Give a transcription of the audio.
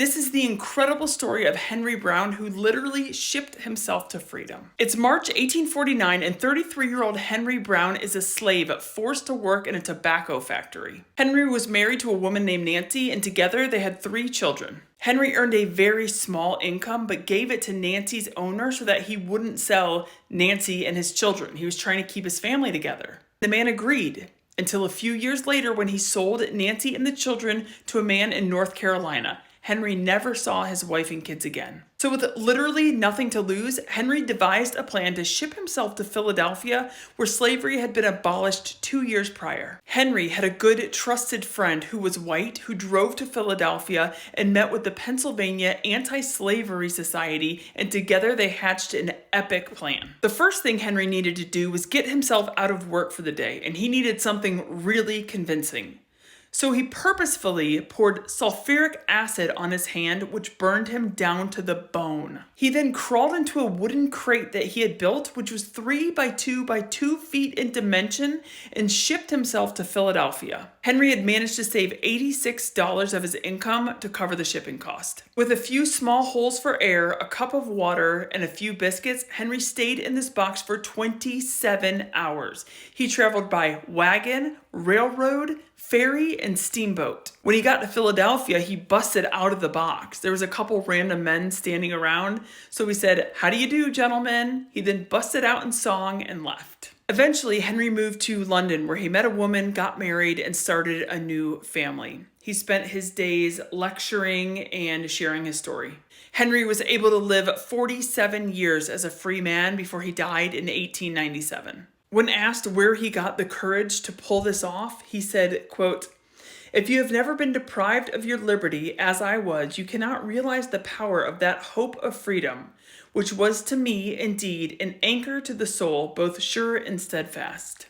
This is the incredible story of Henry Brown, who literally shipped himself to freedom. It's March 1849, and 33-year-old Henry Brown is a slave forced to work in a tobacco factory. Henry was married to a woman named Nancy, and together they had 3 children. Henry earned a very small income, but gave it to Nancy's owner so that he wouldn't sell Nancy and his children. He was trying to keep his family together. The man agreed, until a few years later when he sold Nancy and the children to a man in North Carolina. Henry never saw his wife and kids again. So with literally nothing to lose, Henry devised a plan to ship himself to Philadelphia, where slavery had been abolished 2 years prior. Henry had a good, trusted friend who was white, who drove to Philadelphia and met with the Pennsylvania Anti-Slavery Society, and together they hatched an epic plan. The first thing Henry needed to do was get himself out of work for the day, and he needed something really convincing. So he purposefully poured sulfuric acid on his hand, which burned him down to the bone. He then crawled into a wooden crate that he had built, which was 3 by 2 by 2 feet in dimension, and shipped himself to Philadelphia. Henry had managed to save $86 of his income to cover the shipping cost. With a few small holes for air, a cup of water, and a few biscuits, Henry stayed in this box for 27 hours. He traveled by wagon, railroad, ferry, and steamboat. When he got to Philadelphia, he busted out of the box. There was a couple random men standing around, so he said, "How do you do, gentlemen?" He then busted out in song and left. Eventually, Henry moved to London, where he met a woman, got married, and started a new family. He spent his days lecturing and sharing his story. Henry was able to live 47 years as a free man before he died in 1897. When asked where he got the courage to pull this off, he said, quote, "If you have never been deprived of your liberty, as I was, you cannot realize the power of that hope of freedom, which was to me, indeed, an anchor to the soul, both sure and steadfast."